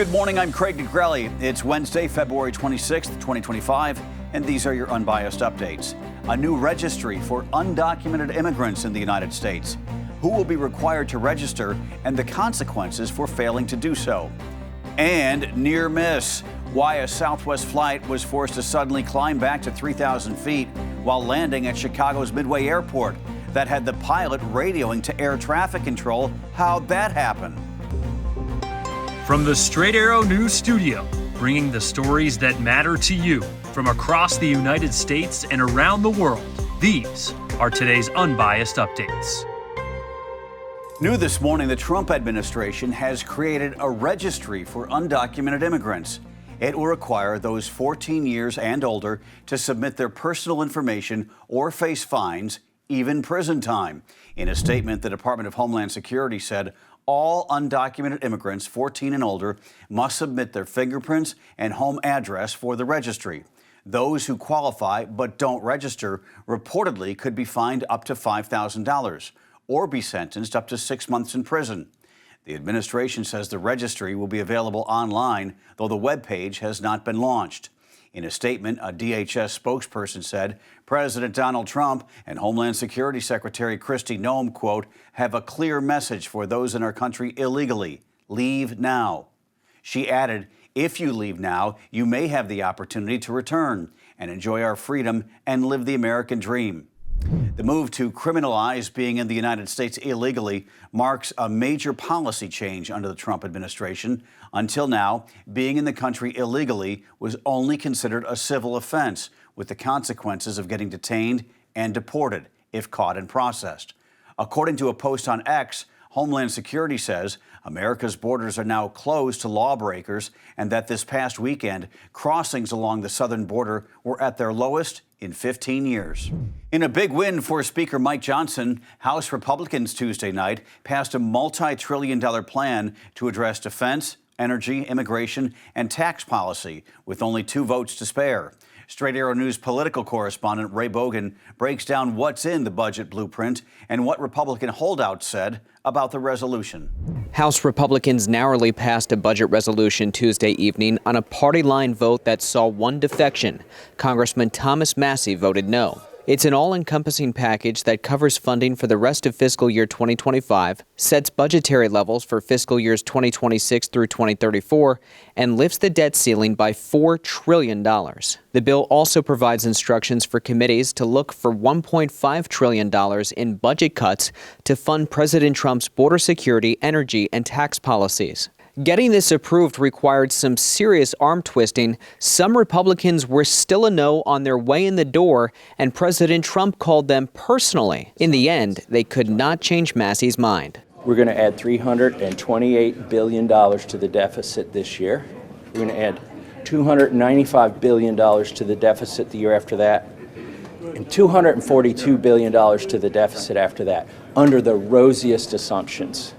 Good morning, I'm Craig Negrelli. It's Wednesday, February 26th, 2025, and these are your Unbiased Updates. A new registry for undocumented immigrants in the United States. Who will be required to register and the consequences for failing to do so. And near miss, why a Southwest flight was forced to suddenly climb back to 3,000 feet while landing at Chicago's Midway airport. That had the pilot radioing to air traffic control. How'd that happen? From the Straight Arrow News Studio, bringing the stories that matter to you from across the United States and around the world, these are today's Unbiased Updates. New this morning, the Trump administration has created a registry for undocumented immigrants. It will require those 14 years and older to submit their personal information or face fines, even prison time. In a statement, the Department of Homeland Security said all undocumented immigrants 14 and older must submit their fingerprints and home address for the registry. Those who qualify but don't register reportedly could be fined up to $5,000 or be sentenced up to 6 months in prison. The administration says the registry will be available online, though the webpage has not been launched. In a statement, a DHS spokesperson said President Donald Trump and Homeland Security Secretary Kristi Noem, quote, have a clear message for those in our country illegally. Leave now. She added, if you leave now, you may have the opportunity to return and enjoy our freedom and live the American dream. The move to criminalize being in the United States illegally marks a major policy change under the Trump administration. Until now, being in the country illegally was only considered a civil offense, with the consequences of getting detained and deported if caught and processed. According to a post on X, Homeland Security says America's borders are now closed to lawbreakers and that this past weekend, crossings along the southern border were at their lowest in 15 years. In a big win for Speaker Mike Johnson, House Republicans Tuesday night passed a multi-trillion-dollar plan to address defense, energy, immigration, and tax policy, with only 2 votes to spare. Straight Arrow News political correspondent Ray Bogan breaks down what's in the budget blueprint and what Republican holdouts said about the resolution. House Republicans narrowly passed a budget resolution Tuesday evening on a party-line vote that saw one defection. Congressman Thomas Massie voted no. It's an all-encompassing package that covers funding for the rest of fiscal year 2025, sets budgetary levels for fiscal years 2026 through 2034, and lifts the debt ceiling by $4 trillion. The bill also provides instructions for committees to look for $1.5 trillion in budget cuts to fund President Trump's border security, energy, and tax policies. Getting this approved required some serious arm twisting. Some Republicans were still a no on their way in the door, and President Trump called them personally. In the end, they could not change Massie's mind. We're going to add $328 billion to the deficit this year. We're going to add $295 billion to the deficit the year after that, and $242 billion to the deficit after that, under the rosiest assumptions.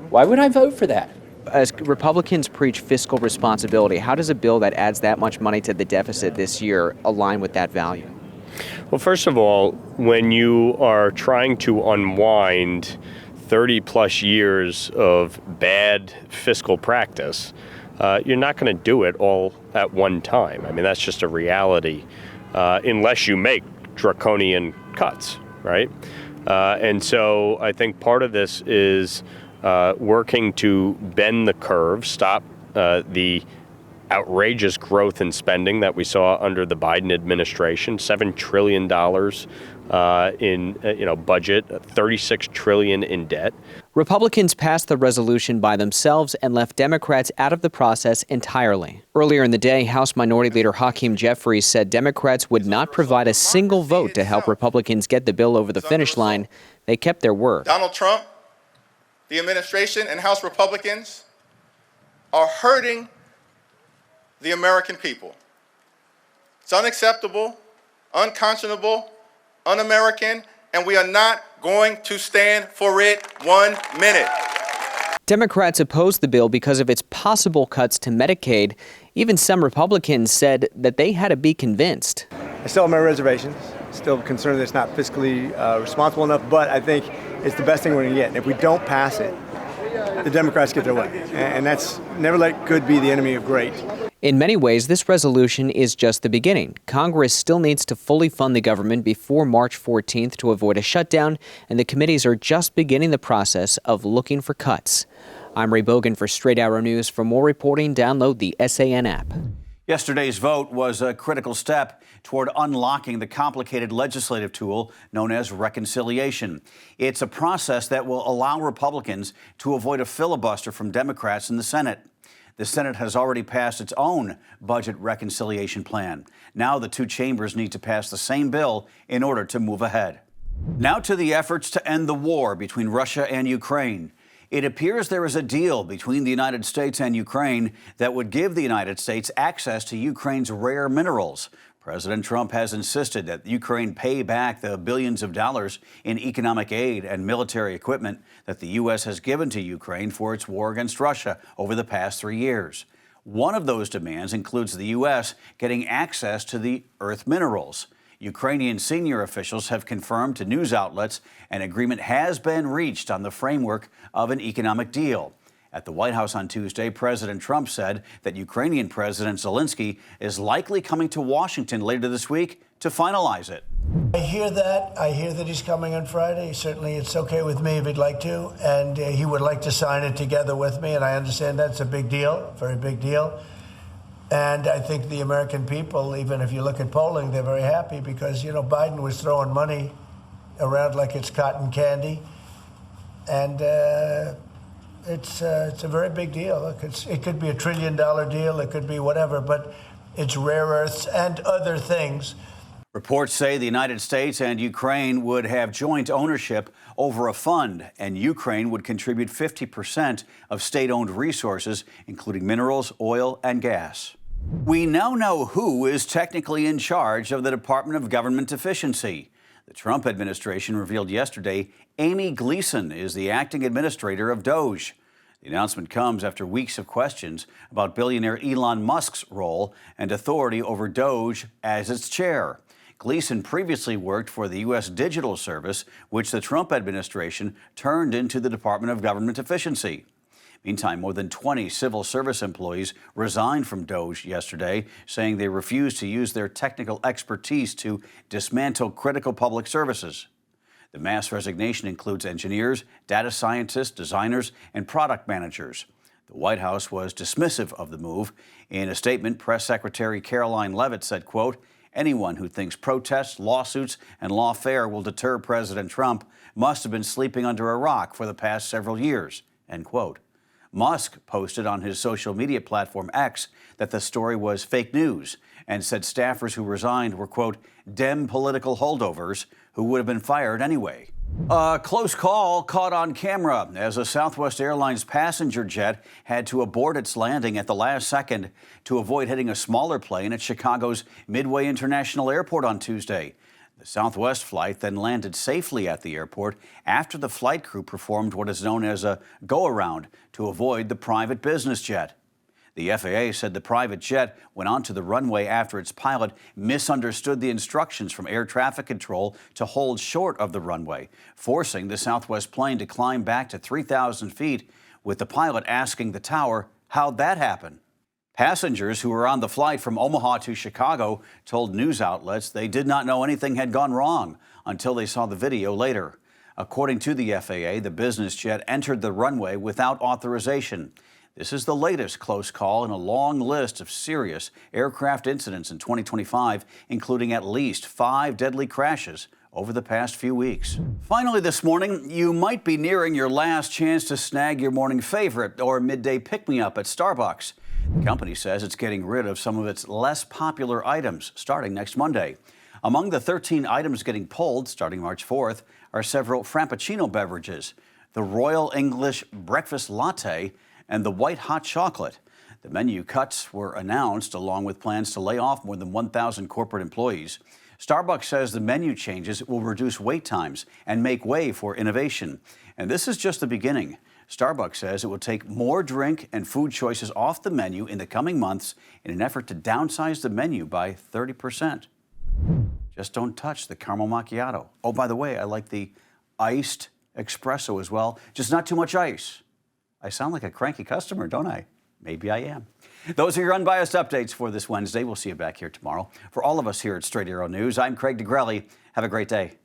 Why would I vote for that? As Republicans preach fiscal responsibility, how does a bill that adds that much money to the deficit this year align with that value? Well, first of all, when you are trying to unwind 30 plus years of bad fiscal practice, you're not going to do it all at one time. I mean, that's just a reality, unless you make draconian cuts, right? And so I think part of this is working to bend the curve, stop the outrageous growth in spending that we saw under the Biden administration. $7 trillion in budget, $36 trillion in debt. Republicans passed the resolution by themselves and left Democrats out of the process entirely. Earlier in the day, House Minority Leader Hakeem Jeffries said Democrats would not provide a single vote to help Republicans get the bill over the finish line. They kept their word. Donald Trump, the administration, and House Republicans are hurting the American people. It's unacceptable, unconscionable, un-American, and we are not going to stand for it 1 minute. Democrats opposed the bill because of its possible cuts to Medicaid. Even some Republicans said that they had to be convinced. I still have my reservations, still concerned that it's not fiscally responsible enough, but I think it's the best thing we're going to get. And if we don't pass it, the Democrats get their way. And that's never let good be the enemy of great. In many ways, this resolution is just the beginning. Congress still needs to fully fund the government before March 14th to avoid a shutdown, and the committees are just beginning the process of looking for cuts. I'm Ray Bogan for Straight Arrow News. For more reporting, download the SAN app. Yesterday's vote was a critical step toward unlocking the complicated legislative tool known as reconciliation. It's a process that will allow Republicans to avoid a filibuster from Democrats in the Senate. The Senate has already passed its own budget reconciliation plan. Now the two chambers need to pass the same bill in order to move ahead. Now to the efforts to end the war between Russia and Ukraine. It appears there is a deal between the United States and Ukraine that would give the United States access to Ukraine's rare minerals. President Trump has insisted that Ukraine pay back the billions of dollars in economic aid and military equipment that the U.S. has given to Ukraine for its war against Russia over the past 3 years. One of those demands includes the U.S. getting access to the earth minerals. Ukrainian senior officials have confirmed to news outlets an agreement has been reached on the framework of an economic deal. At the White House on Tuesday, President Trump said that Ukrainian President Zelensky is likely coming to Washington later this week to finalize it. I hear that. I hear that he's coming on Friday. Certainly it's okay with me if he'd like to, and he would like to sign it together with me, and I understand that's a big deal, very big deal. And I think the American people, even if you look at polling, they're very happy because, you know, Biden was throwing money around like it's cotton candy. And it's a very big deal. Look, it could be $1 trillion deal. It could be whatever, but it's rare earths and other things. Reports say the United States and Ukraine would have joint ownership over a fund, and Ukraine would contribute 50% of state-owned resources, including minerals, oil, and gas. We now know who is technically in charge of the Department of Government Efficiency. The Trump administration revealed yesterday Amy Gleason is the acting administrator of Doge. The announcement comes after weeks of questions about billionaire Elon Musk's role and authority over Doge as its chair. Gleason previously worked for the U.S. Digital Service, which the Trump administration turned into the Department of Government Efficiency. Meantime, more than 20 civil service employees resigned from Doge yesterday, saying they refused to use their technical expertise to dismantle critical public services. The mass resignation includes engineers, data scientists, designers, and product managers. The White House was dismissive of the move. In a statement, Press Secretary Caroline Leavitt said, quote, "Anyone who thinks protests, lawsuits, and lawfare will deter President Trump must have been sleeping under a rock for the past several years," end quote. Musk posted on his social media platform X that the story was fake news and said staffers who resigned were, quote, "Dem political holdovers who would have been fired anyway." A close call caught on camera as a Southwest Airlines passenger jet had to abort its landing at the last second to avoid hitting a smaller plane at Chicago's Midway International Airport on Tuesday. The Southwest flight then landed safely at the airport after the flight crew performed what is known as a go-around to avoid the private business jet. The FAA said the private jet went onto the runway after its pilot misunderstood the instructions from air traffic control to hold short of the runway, forcing the Southwest plane to climb back to 3,000 feet, with the pilot asking the tower how'd that happen. Passengers who were on the flight from Omaha to Chicago told news outlets they did not know anything had gone wrong until they saw the video later. According to the FAA, the business jet entered the runway without authorization. This is the latest close call in a long list of serious aircraft incidents in 2025, including at least 5 deadly crashes over the past few weeks. Finally this morning, you might be nearing your last chance to snag your morning favorite or midday pick-me-up at Starbucks. The company says it's getting rid of some of its less popular items starting next Monday. Among the 13 items getting pulled starting March 4th are several Frappuccino beverages, the Royal English Breakfast Latte, and the White Hot Chocolate. The menu cuts were announced along with plans to lay off more than 1,000 corporate employees. Starbucks says the menu changes will reduce wait times and make way for innovation. And this is just the beginning. Starbucks says it will take more drink and food choices off the menu in the coming months in an effort to downsize the menu by 30%. Just don't touch the caramel macchiato. Oh, by the way, I like the iced espresso as well, just not too much ice. I sound like a cranky customer, don't I? Maybe I am. Those are your unbiased updates for this Wednesday. We'll see you back here tomorrow. For all of us here at Straight Arrow News, I'm Craig DeGrelli. Have a great day.